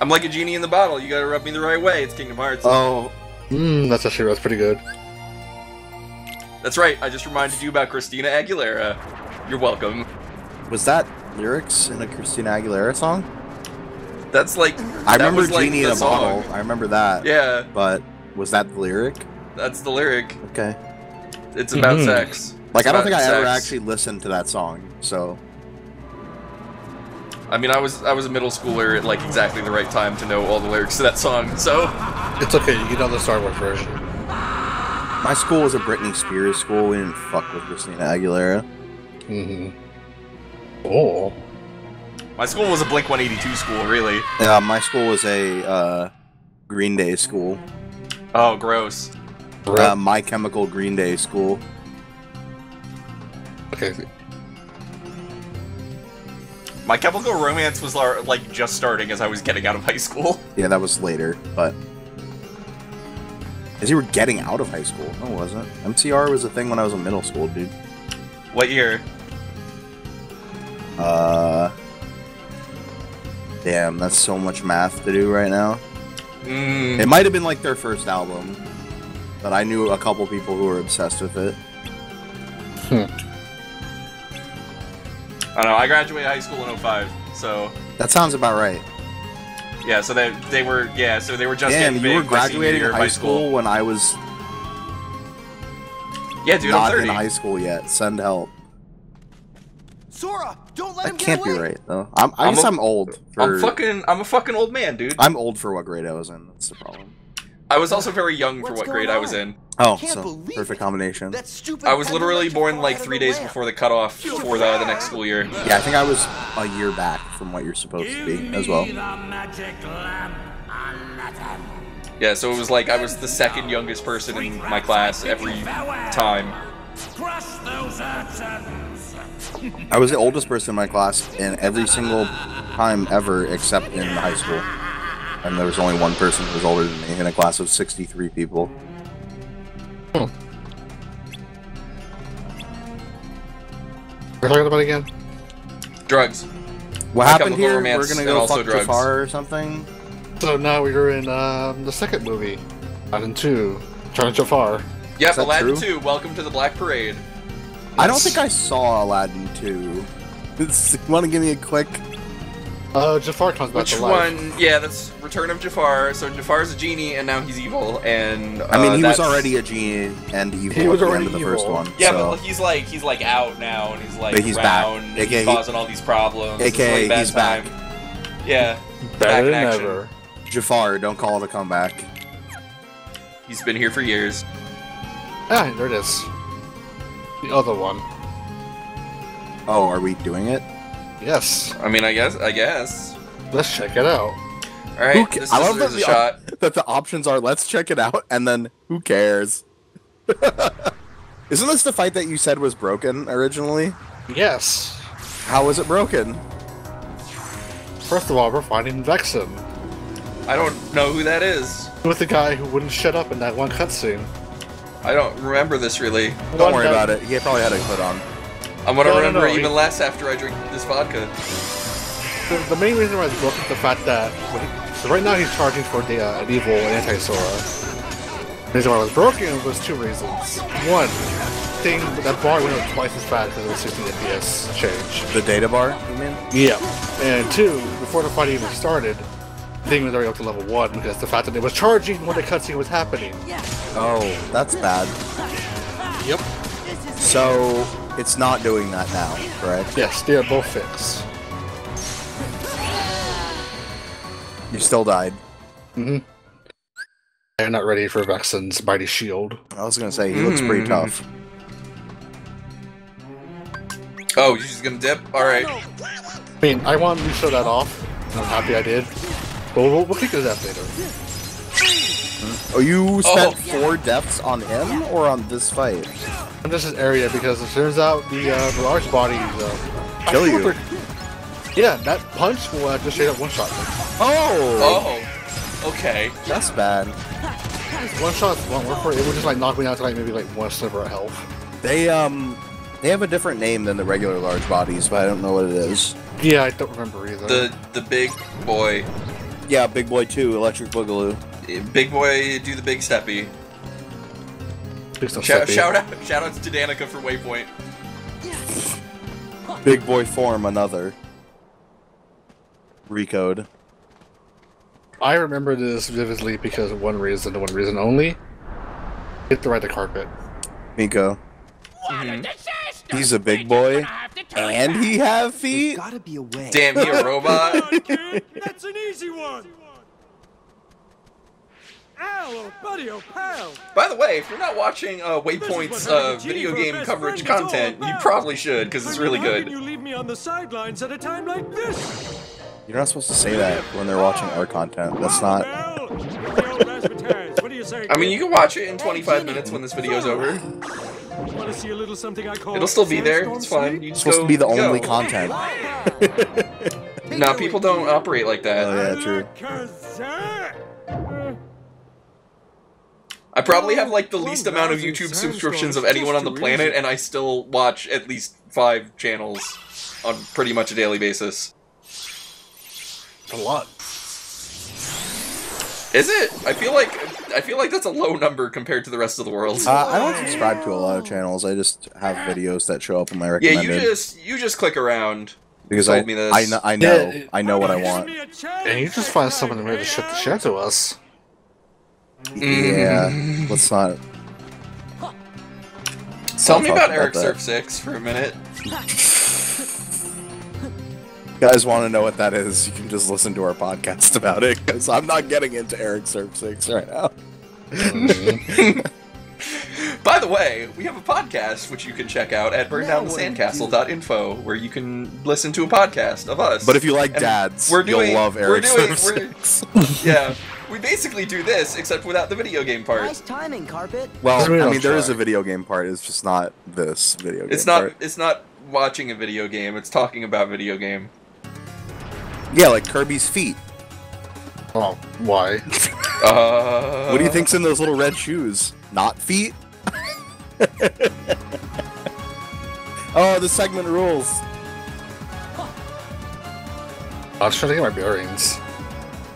I'm like a genie in the bottle. You gotta rub me the right way. It's Kingdom Hearts. Oh. That's pretty good. That's right. I just reminded you about Christina Aguilera. You're welcome. Was that lyrics in a Christina Aguilera song? That's like... I remember was, like, Genie in the a song. Bottle. I remember that. Yeah. But was that the lyric? That's the lyric. Okay. It's about sex. Like, It's I don't about think I ever sex. actually listened to that song, so... I mean, I was a middle schooler at, like, exactly the right time to know all the lyrics to that song, so... It's okay, you know the Star Wars version. My school was a Britney Spears school. We didn't fuck with Christina Aguilera. Oh. My school was a Blink-182 school, really. Yeah, my school was a Green Day school. Oh, gross. My Chemical Green Day school. Okay. My Chemical Romance was, like, just starting as I was getting out of high school. Yeah, that was later, but... As you were getting out of high school. No, it wasn't. MCR was a thing when I was in middle school, dude. What year? Damn, that's so much math to do right now. It might have been like their first album, but I knew a couple people who were obsessed with it. I don't know, I graduated high school in 05, so... That sounds about right. Yeah, so they were just Damn, getting big. you were my senior graduating year of high school when I was Yeah, dude, not I'm 30. in high school yet. Send help. Sora, don't let him That get can't away. be right though. I guess I'm old. I'm a fucking old man, dude. I'm old for what grade I was in. That's the problem. I was also very young for What's what going grade I was on? in. Oh, Can't so believe perfect it. combination. That stupid I was peddler literally let you born fall like out of 3 the days lamp. before the cutoff for the next school year. Yeah, I think I was a year back from what you're supposed to be as well. Yeah, so it was like I was the second youngest person in my class every time. I was the oldest person in my class in every single time ever except in high school. And there was only one person who was older than me in a class of 63 people. We're talking about again? Drugs. What My happened Chemical here? Romance We're gonna and go also fuck drugs. Jafar or something? So now we're in the second movie, Aladdin 2, Trying Jafar. Yep, Is that Aladdin true? 2, Welcome to the Black Parade. I don't think I saw Aladdin 2. Want to give me a quick... Jafar comes back Which to life. one? Yeah, that's Return of Jafar. So Jafar's a genie, and now he's evil, and... I mean, he was that's- already a genie and evil He was at the already end of the first evil. one. Yeah, so. but he's like out now, and he's like But he's back. around, and AKA he's causing all these problems. It's AKA like bad he's back. time. Yeah. Better in than action. ever. Jafar, don't call it a comeback. He's been here for years. Ah, there it is. The other one. Oh, are we doing it? Yes. I mean, I guess. Let's check it out. All right, this I love deserves that a shot. that the options are let's check it out and then who cares? Isn't this the fight that you said was broken originally? Yes. How was it broken? First of all, we're finding Vexen. I don't know who that is. With the guy who wouldn't shut up in that one cutscene. I don't remember this really. Don't worry about it. He probably had a hood on. I'm gonna No, remember he- even less after I drink this vodka. The main reason why it's broken is the fact that so right now he's charging for the an evil anti-Sora. The reason why it was broken was two reasons. One, that bar went up twice as fast because it was 60 FPS change. The data bar, you mean? Yeah. And two, before the fight even started, the thing was already up to level 1 because the fact that it was charging when the cutscene was happening. Oh, that's bad. Yep. So, it's not doing that now, correct? Yes, they are both fixed. You still died. Mm-hmm. They're not ready for Vexen's mighty shield. I was gonna say, he looks pretty tough. Oh, you're just gonna dip? Alright. I mean, I wanted to show that off, and I'm happy I did. But we'll kick his ass later. Oh, you spent Oh. 4 deaths on him or on this fight? And this is area because it turns out the large body Kill you. Yeah, that punch will just straight up one-shot me. Oh! Oh. Okay. That's bad. One shots won't work for it. It would just like knock me out to like maybe like one sliver of health. They have a different name than the regular large bodies, but I don't know what it is. Yeah, I don't remember either. The big boy. Yeah, Big Boy 2, Electric Boogaloo. Big Boy, do the big steppy. Shout out to Danica for Waypoint. Big Boy Form, another. Recode. I remember this vividly because of one reason and one reason only. Hit to ride the carpet. Miko. He's a big boy, and he have feet? Gotta be a way. Damn, he a robot? That's an easy one! Ow, oh buddy, oh pal! By the way, if you're not watching Waypoint's video game coverage content, you probably should, because it's really good. How can you leave me on the sidelines at a time like this? You're not supposed to say that when they're watching our content. That's not... What do you say? I mean, you can watch it in 25 minutes when this video's over. Want to see a little something I call It'll still be there. It's fine. You It's just supposed to be the only content. No, people don't operate like that. Oh, yeah, true. I probably have like the least amount of YouTube subscriptions of anyone on the planet, and I still watch at least 5 channels on pretty much a daily basis. A lot. Is it? I feel like that's a low number compared to the rest of the world. I don't subscribe to a lot of channels. I just have videos that show up in my recommended. Yeah, you just click around. Because told me this. I know what I want. And you just find someone ready to shit to share to us. Yeah, let's not. Tell me about about Eric that. Surf 6 for a minute. You guys want to know what that is, you can just listen to our podcast about it, because I'm not getting into Eric Surf 6 right now. By the way, we have a podcast which you can check out at burndownthesandcastle.info, where you can listen to a podcast of us. But if you like And dads, we're doing, you'll love Eric Surf we're- 6. Yeah, we basically do this, except without the video game part. Nice timing, Carpet. Well, We I don't mean, there is try. a video game part, it's just not this video game It's not. part. It's not watching a video game. It's talking about video game. Yeah, like Kirby's feet. Oh, why? What do you think's in those little red shoes? Not feet? Oh, this segment rules. I was trying to get my bearings.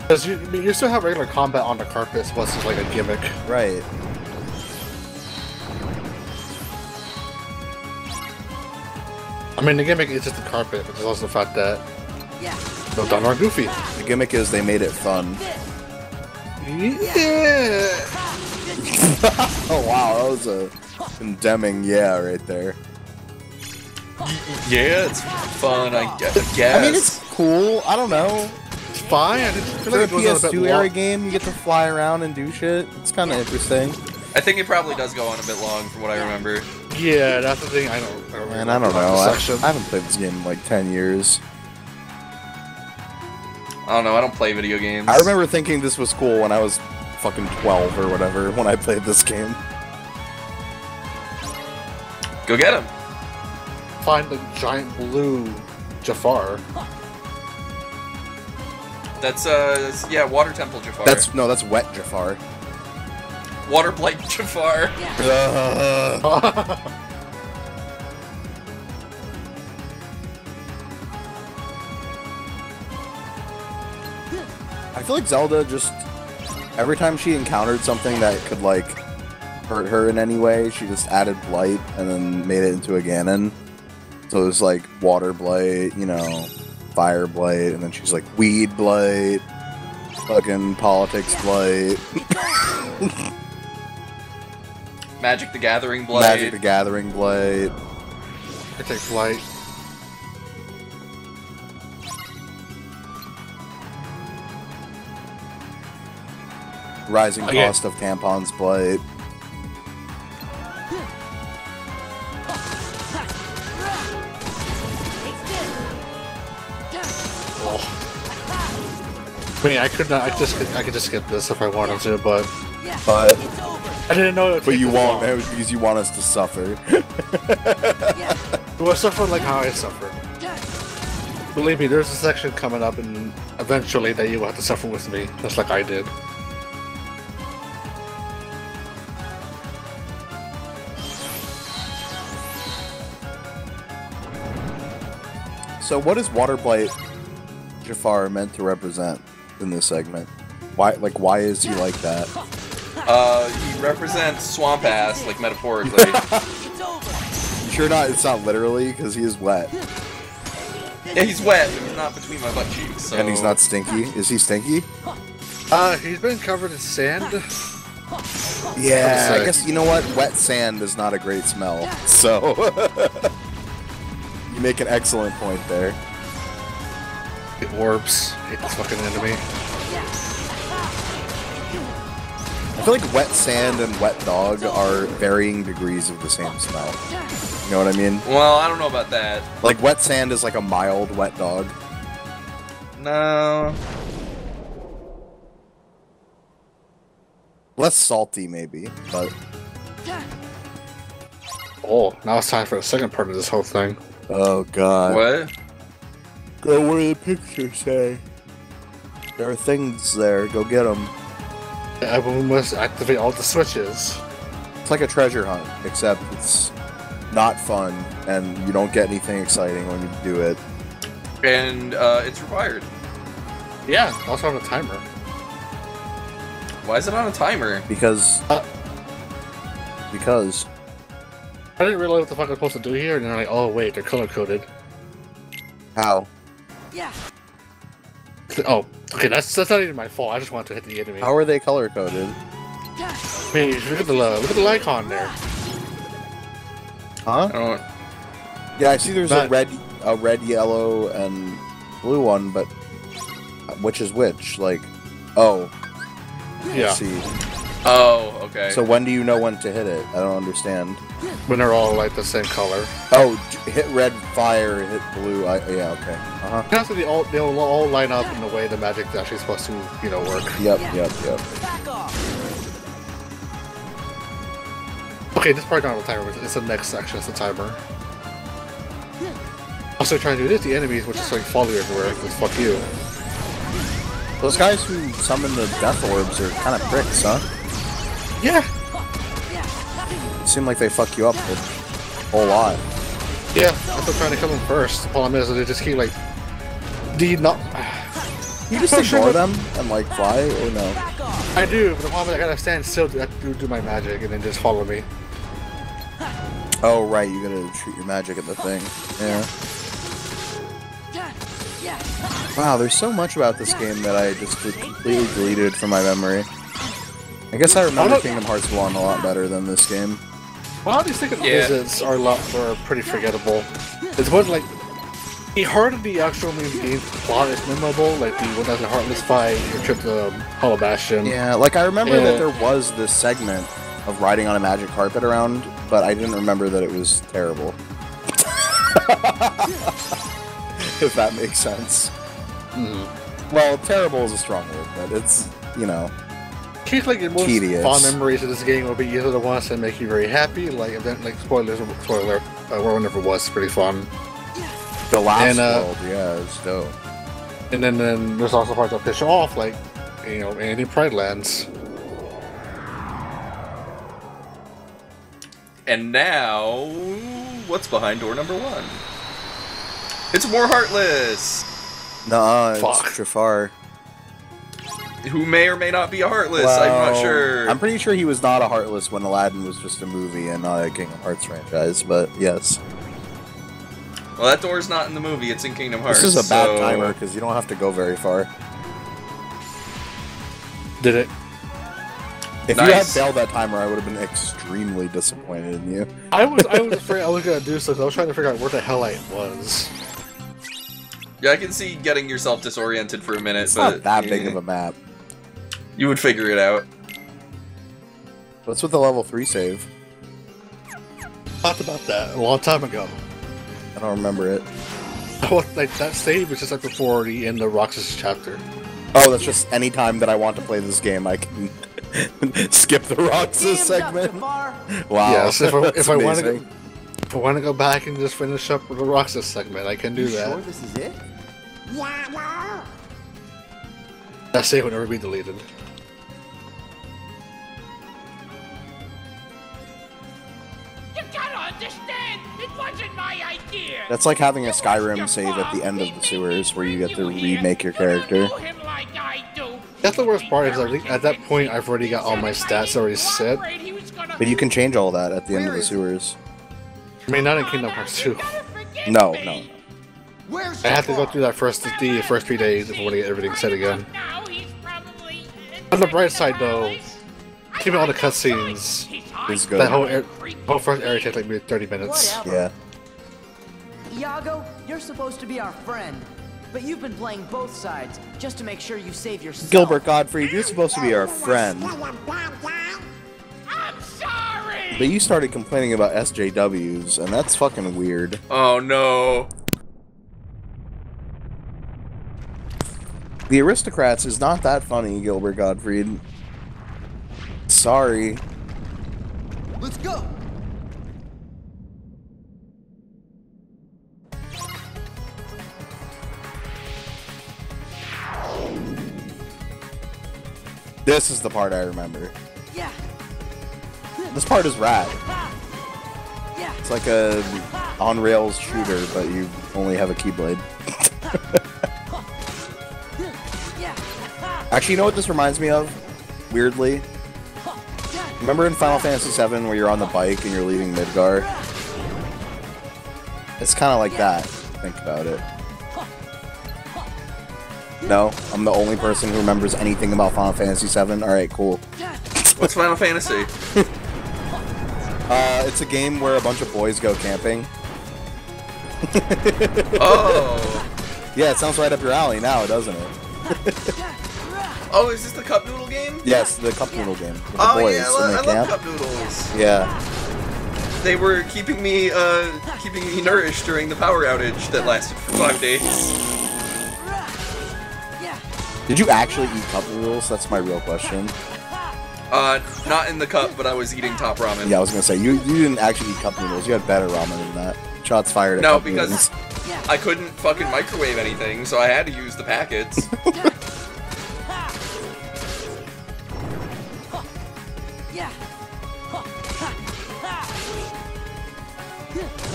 Because you still have regular combat on the carpet, so it's just like a gimmick. Right. I mean, the gimmick is just the carpet, but there's also the fact that no done are goofy. The gimmick is they made it fun. Yeah. Oh wow, that was a condemning yeah right there. Yeah, it's fun. I guess. I mean, it's cool. I don't know. It's fine. I just feel For a like it goes on a bit PS2 era long. game, you get to fly around and do shit. It's kind of interesting. I think it probably does go on a bit long, from what I remember. Yeah, that's the thing. I don't Man, I don't know. like the I section. haven't played this game in like 10 years. I don't know. I don't play video games. I remember thinking this was cool when I was fucking 12 or whatever when I played this game. Go get him. Find the giant blue Jafar. That's yeah, Water Temple Jafar. That's Wet Jafar. Water Blight Jafar. I feel like Zelda just every time she encountered something that could like hurt her in any way, she just added blight and then made it into a Ganon. So there's like water blight, you know, fire blight, and then she's like weed blight, fucking politics blight, Magic the Gathering Blight. Magic the Gathering blight. I take flight. Rising Okay. cost of tampons blight. I mean, I could not. I could just skip this if I wanted to, but But I didn't know it would but take you this won't, long. man, because you want us to suffer. You will suffer like how I suffer. Believe me, there's a section coming up, and eventually that you will have to suffer with me, just like I did. So what is water blight Jafar meant to represent? in this segment? Why is he like that? He represents swamp ass, like metaphorically. Sure not. It's not literally because he is wet, Yeah, he's wet, but he's not between my butt cheeks. So. and he's not stinky. Is he stinky? He's been covered in sand. Yeah, I guess you know what? Wet sand is not a great smell. So you make an excellent point there. The orbs. Hate this fucking enemy. I feel like wet sand and wet dog are varying degrees of the same smell. You know what I mean? Well, I don't know about that. Like wet sand is like a mild wet dog. No. Less salty maybe, but Oh, now it's time for the second part of this whole thing. oh god. What? Go where the pictures say. There are things there. Go get them. Everyone must activate all the switches. It's like a treasure hunt, except it's not fun, and you don't get anything exciting when you do it. And it's required. Yeah, also on a timer. Why is it on a timer? Because I didn't realize what the fuck I was supposed to do here, and then I'm like, oh wait, they're color coded. how? Oh, okay, that's not even my fault. I just wanted to hit the enemy. How are they color coded? Hey, look at the icon there. Huh? I don't. Yeah, I see there's a But- red, yellow, and blue one, but which is which? Like, oh, Yeah, I see. Oh, okay. So when do you know when to hit it? I don't understand. when they're all like the same color. Oh, hit red, fire, hit blue. Yeah, okay. Uh huh. After they'll all line up in the way the magic's actually supposed to, work. Yep. Okay, this part not the timer, but it's the next section. It's the timer. Also, trying to do this, the enemies, which is like follow you everywhere. Because fuck you. Those guys who summon the death orbs are kind of pricks, huh? Yeah. Seem like they fuck you up a whole lot. Yeah, I'm still trying to kill them first. The problem is that they just keep like. Do you not? You just ignore them and like fly, or no? I do, but the problem is I gotta stand still to do my magic and then just follow me. Oh right, you gotta shoot your magic at the thing. Yeah. Wow, there's so much about this game that I just completely deleted from my memory. I guess I remember Kingdom Hearts 1 a lot better than this game. Well, these second visits are pretty forgettable. It's one like the heart of the actual main game plot is memorable, like the one that's a heartless fight, your trip to Hollow Bastion. Yeah, like I remember that there was this segment of riding on a magic carpet around, but I didn't remember that it was terrible. If that makes sense. Well, terrible is a strong word, but it's, Keep like your most tedious. fond memories of this game will be either the ones that make you very happy, like spoiler, World Never Was pretty fun. The last And, world, yeah, it's dope. And then there's also parts that piss you off, like Andy Pride Lands. And now, what's behind door number 1? It's more Heartless, Nuh-uh, Fuck. it's Jafar. who may or may not be a Heartless. I'm Well, not sure. I'm pretty sure he was not a Heartless when Aladdin was just a movie and not a Kingdom Hearts franchise, but yes. Well, that door's not in the movie. It's in Kingdom Hearts. This is a bad so- timer because you don't have to go very far. Did it? If you had Nice. failed that timer, I would have been extremely disappointed in you. I was afraid I was gonna do so. 'Cause I was trying to figure out where the hell I was. Yeah, I can see getting yourself disoriented for a minute, It's but not that big of a map. you would figure it out. What's with the level 3 save? Talked about that a long time ago. I don't remember it. Like that save was just like before the end of Roxas chapter. Oh, that's just any time that I want to play this game, I can skip the Roxas segment. Wow. Yes, if that's I want to amazing. if I want to go back and just finish up with the Roxas segment, I can do that. Sure this is it? That save will never be deleted. You gotta understand, it wasn't my idea. That's like having a Skyrim save at the end of the sewers where you get to remake your character. You don't know him like I That's the worst part, is I think at that point I've already got all my stats already set. But you can change all that at the end of the sewers. I mean, not in Kingdom Hearts 2. No, no. I have to go through that the first 3 days if I want to get everything set again. On the bright side, though, keeping all the cutscenes, It's good. that whole first area takes like maybe 30 minutes. Yeah. Iago, you're supposed to be our friend, but you've been playing both sides just to make sure you save yourself. Gilbert Gottfried, you're supposed to be our friend. I'm sorry! But you started complaining about SJWs, and that's fucking weird. Oh no. The Aristocrats is not that funny, Gilbert Gottfried. Sorry. Let's go! This is the part I remember. Yeah! This part is rad. Yeah! It's like a on-rails shooter, but you only have a Keyblade. Actually, you know what this reminds me of? Weirdly? Remember in Final Fantasy VII where you're on the bike and you're leaving Midgar? It's kind of like that. Think about it. No? I'm the only person who remembers anything about Final Fantasy VII? Alright, cool. What's Final Fantasy? It's a game where a bunch of boys go camping. Oh. Yeah, it sounds right up your alley now, doesn't it? Oh, is this the Cup Noodle game? Yes, the cup noodle game. With the Oh boys yeah, in the I love camp. Cup Noodles. Yeah. They were keeping me nourished during the power outage that lasted for 5 days. Did you actually eat cup noodles? That's my real question. Not in the cup, but I was eating top ramen. Yeah, I was gonna say, you didn't actually eat cup noodles. You had better ramen than that. Shots fired at No, cup because noodles. I couldn't fucking microwave anything, so I had to use the packets.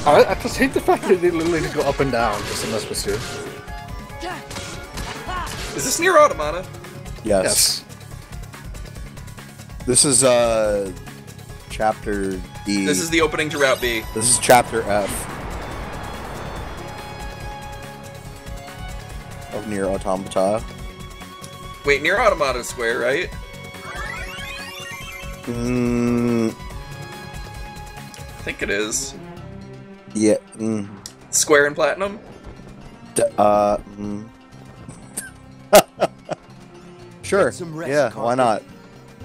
I just hate the fact that they literally just go up and down just to mess with you. Is this near Automata? Yes. This is chapter D. This is the opening to Route B. This is chapter F of Nier Automata. Wait, near Automata Square, right? I think it is. Yeah. Square and Platinum? Sure. Some rest, Yeah, Conker. why not?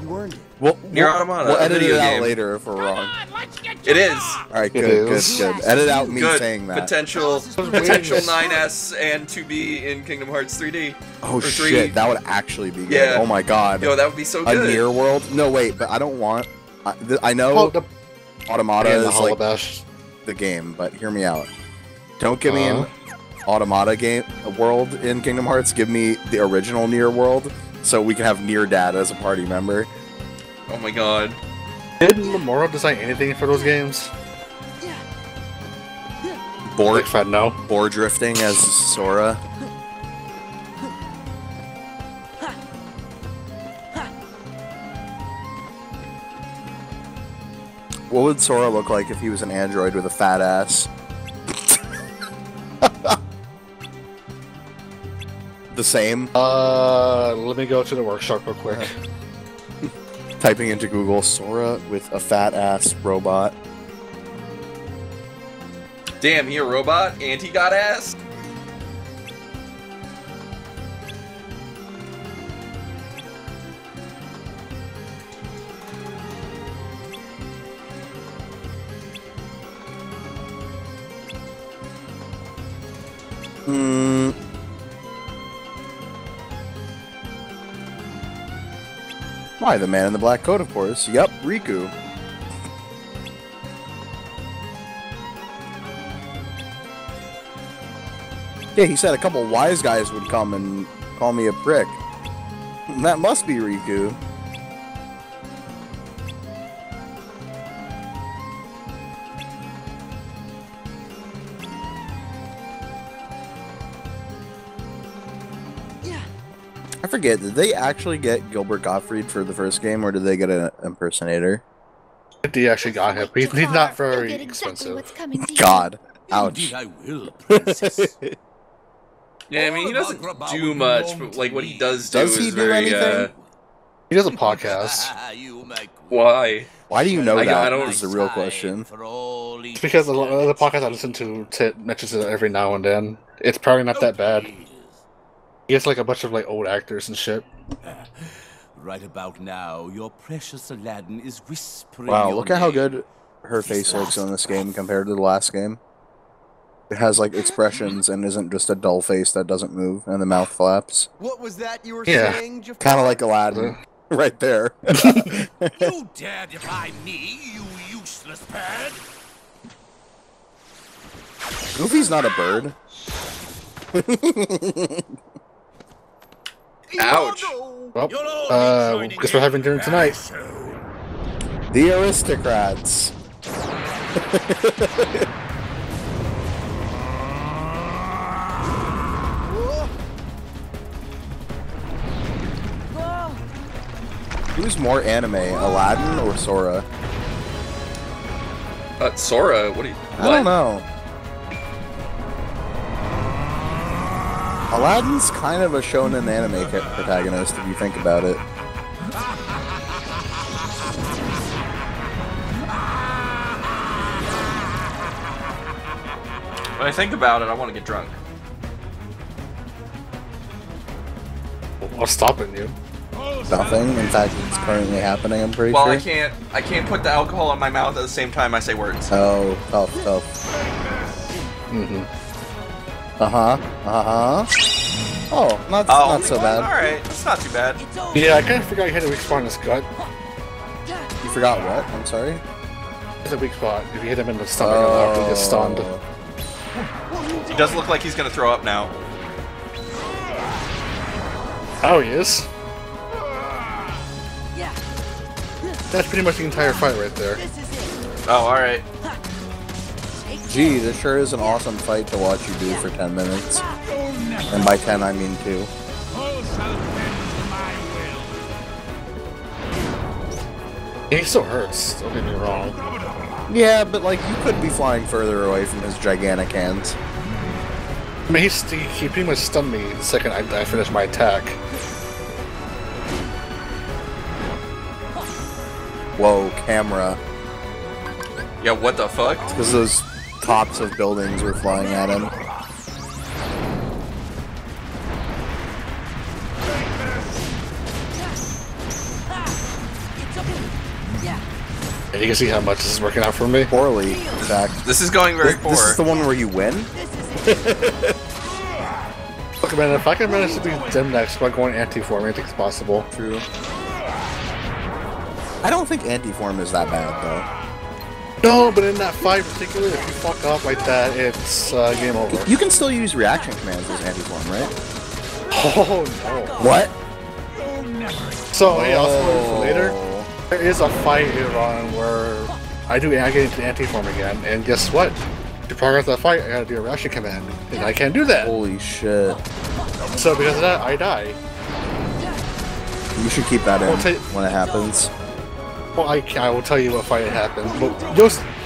You earned it. Near Automata, We'll a edit video it out game. later if we're wrong. It is. Alright, It good, is. good. Edit out me Good. saying that. Potential 9S and 2B in Kingdom Hearts 3D. Oh or 3. shit, that would actually be good. Yeah. Oh my god. Yo, that would be so A good. Nier world? No, wait, but I don't want... I know Oh, the Automata and the is like Holobash. the game, but hear me out. Don't give me an Automata game world in Kingdom Hearts. Give me the original Nier world, so we can have Nier Dad as a party member. Oh my god. Did Nomura design anything for those games? Board, Big fat no. board drifting as Sora. What would Sora look like if he was an android with a fat ass? The same? Let me go to the workshop real quick. Typing into Google, Sora with a fat ass robot. Damn, he a robot? And he got ass? Why, the man in the black coat, of course. Yup, Riku. Yeah, he said a couple wise guys would come and call me a prick. That must be Riku. I forget, did they actually get Gilbert Gottfried for the first game, or did they get an impersonator? They actually got him. He's not very expensive. God. Ouch. I will, princess. Yeah, I mean, he doesn't do much, but like what he does do Does he is do very. anything? He does a podcast. Why? Why do you know that? I don't- Is the real question. It's because the podcast I listen to mentions it every now and then. It's probably not that bad. He has like a bunch of like old actors and shit. Right about now, your precious Aladdin is whispering. Wow, your look at how name. good her face looks in this game compared to the last game. It has like expressions and isn't just a dull face that doesn't move and the mouth flaps. What was that you were Yeah. saying, Jafar? Kind of like Aladdin, right there. You dare defy me, you useless bird! Goofy's not a bird. Ouch. Well, guess we're having dinner tonight. The aristocrats. Who's more anime, Aladdin or Sora? Sora, what do you... I don't know. Aladdin's kind of a shonen anime protagonist if you think about it. When I think about it, I want to get drunk. What's stopping you? Nothing. In fact, it's currently happening, I'm pretty Well, sure. I can't put the alcohol in my mouth at the same time I say words. Oh, tough. Mm-hmm. Oh, not so bad. Alright, it's not too bad. Yeah, I kind of forgot you had a weak spot in his gut. You forgot what? I'm sorry? It's a weak spot. If you hit him in the stomach, he'll actually get stunned. He does look like he's gonna throw up now. Oh, he is. Yeah. That's pretty much the entire fight right there. This is it. Oh, alright. Gee, this sure is an awesome fight to watch you do for 10 minutes. And by 10, I mean 2. He still hurts, don't get me wrong. Yeah, but like, you could be flying further away from his gigantic hands. I mean, he pretty much stunned me the second I finished my attack. Whoa, camera. Yeah, what the fuck? Because those tops of buildings were flying at him. Yeah. And you can see how much this is working out for me. Poorly, in fact. This is going very poor. This is the one where you win? Look, man, if I can manage to beat them next by going anti-form, I think it's possible. True. I don't think anti-form is that bad, though. No, but in that fight particularly, if you fuck up like that, it's game over. You can still use reaction commands as anti-form, right? Oh, no. What? So, hey, I'll spoil it for later. There is a fight later on where I get into anti-form again, and guess what? To progress that fight, I gotta do a reaction command, and I can't do that. Holy shit. So because of that, I die. You should keep that in I'll take- when it happens. Well, I will tell you what fight happened. But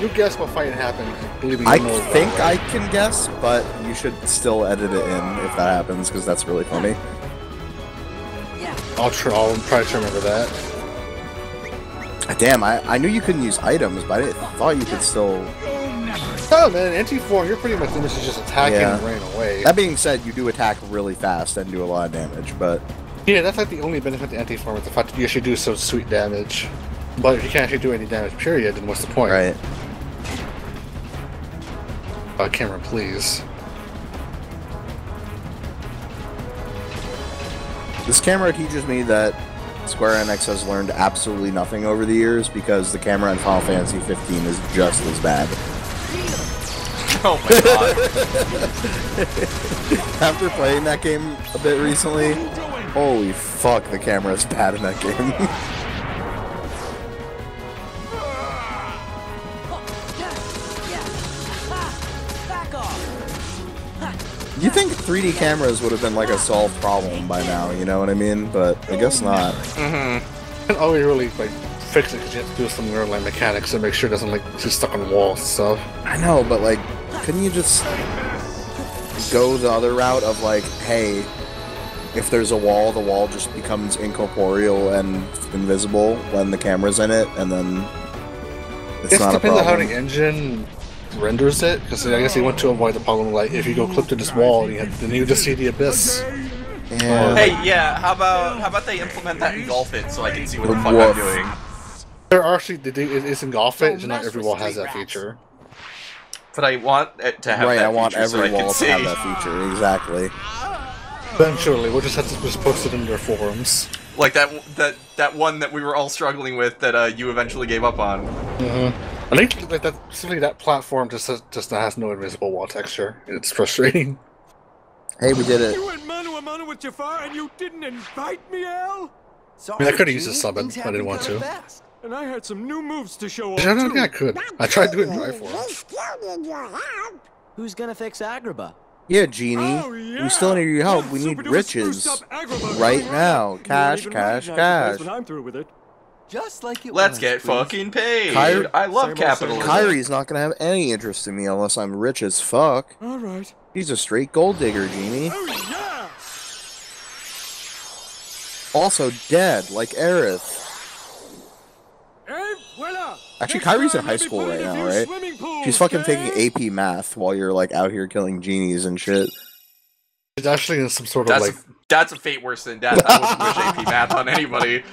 you guess what fight happened. Believe me, I you know think about I it. can guess, but you should still edit it in if that happens, because that's really funny. I'll probably try to remember that. Damn, I knew you couldn't use items, but I thought you could still... Oh man, anti-form, you're pretty much limited to just attacking Yeah. and running away. That being said, you do attack really fast and do a lot of damage, but... Yeah, that's like the only benefit to anti-form is the fact that you actually do some sweet damage. But if you can't actually do any damage, period, then what's the point? Right. Cameron, please. This camera teaches me that Square Enix has learned absolutely nothing over the years, because the camera in Final Fantasy 15 is just as bad. Oh my god. After playing that game a bit recently, holy fuck, the camera is bad in that game. You think 3D cameras would have been like a solved problem by now, you know what I mean? But I guess not. And all we really like fix it because you have to do some weird like mechanics to make sure it doesn't like get stuck on walls and stuff. I know, but like, couldn't you just go the other route of like, hey, if there's a wall, the wall just becomes incorporeal and invisible when the camera's in it, and then it's not a problem. It depends on how the engine renders it, because I guess they want to avoid the problem like if you go clip to this wall, then you just see the abyss. Yeah. Hey, yeah, how about they implement that engulf it so I can see what the fuck I'm doing? There are actually, it is engulf it, and not every wall has that feature. But I want it to have that feature. I want every so wall to have that feature, exactly. Eventually, we'll just have to just post it in their forums. Like that one that we were all struggling with that you eventually gave up on. I think like simply that platform just has no invisible wall texture. It's frustrating. Hey, we did it. You went mano a mano with Jafar and you didn't invite me, Al? I mean, I could have used a summon, but I didn't want to. And I had some new moves to show off. I don't think I could. I tried doing dry form. Who's gonna fix Agrabah? Yeah, Genie. Oh, yeah. We still need your help. We need Super-duper riches. spruced up Agrabah Right right now. You Cash, won't even cash, recognize the cash. place when I'm through with it. Just like it Let's was, get please. fucking paid. Kyrie- I love capitalism. Kyrie's not gonna have any interest in me unless I'm rich as fuck. All right. He's a straight gold digger, Genie. Oh, yeah! Also dead, like Aerith. Hey, voila! Actually, Next Kyrie's in time, high let me school put right it in now, your right? swimming pool, She's fucking okay? taking AP math while you're like out here killing genies and shit. It's actually in some sort of That's a fate worse than death. I wouldn't wish AP math on anybody.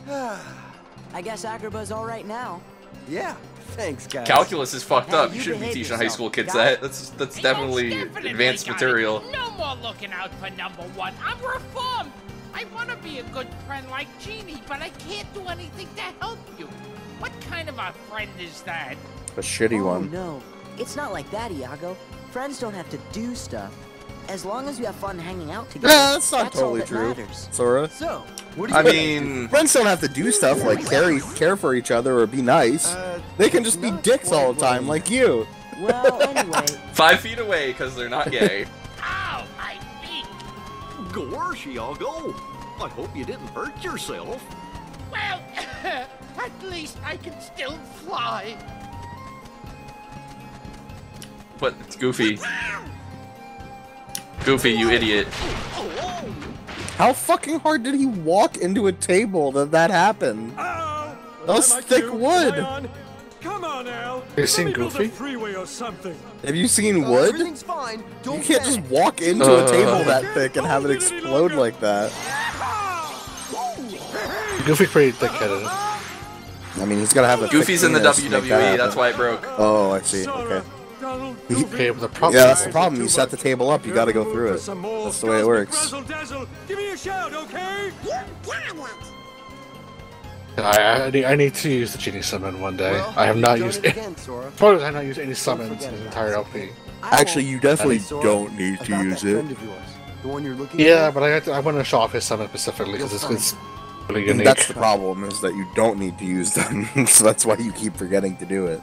I guess Agrabah's all right now. Yeah, thanks, guys. Calculus is fucked Hey, up. you You shouldn't be behave teaching high yourself, school kids got it? that. That's definitely advanced got it. material. No more looking out for number one. I'm reformed. I want to be a good friend like Genie, but I can't do anything to help you. What kind of a friend is that? A shitty Oh one. no, it's not like that, Iago. Friends don't have to do stuff. As long as you have fun hanging out together, Yeah, that's not all totally that true, matters. Sora. So, what do you I guys mean, Friends don't have to do stuff like care for each other or be nice. They can just be dicks all the time, like you. Well, anyway, 5 feet away because they're not gay. Ow, my feet. Gosh, Iago. I hope you didn't hurt yourself. Well, at least I can still fly. But it's Goofy. Goofy, you idiot. How fucking hard did he walk into a table that happened? Oh, That was am I thick cute? wood. Am I on? Come on, Al. you Let seen me build Goofy? a freeway or something. Have you seen wood? Everything's fine. Don't You can't just panic. walk into a table that thick and have it explode like that. Goofy's pretty thick-headed. I mean, he's gotta have a Goofy's thick in the penis to make WWE, that that's happen. why it broke. Oh, I see. Sora, Okay. Donald, He- Goofy. Okay, but the problem Yeah, that's the problem. You set the table up, you gotta go Mood through for it. some more That's the way it cosmic works. razzle-dazzle. Give me a shout, okay? I need to use the Genie Summon one day. Well, I have not you've used done it. it again, Sora. Probably I have not used any summons forget in the about entire it. LP. Actually, you definitely Sora, don't need to about use that it. friend of yours, the one you're looking Yeah, for? but I want to show off his summon specifically because it's really And unique. that's the problem, is that you don't need to use them, so that's why you keep forgetting to do it.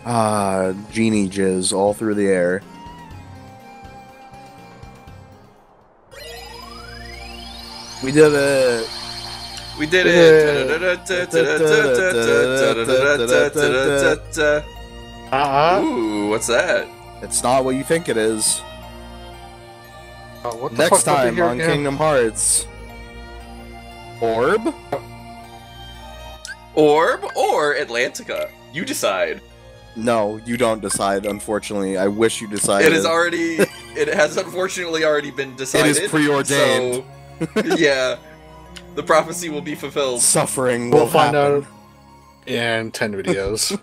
Ah, genie jizz all through the air. We did it! We did it! Ooh, what's that? It's not what you think it is. What the Next fuck time here on again? Kingdom Hearts. Orb? Orb or Atlantica? You decide. No, you don't decide, unfortunately. I wish you decided. It is already. It has unfortunately already been decided. It is preordained. So, yeah, the prophecy will be fulfilled. Suffering We'll will find happen. out in 10 videos.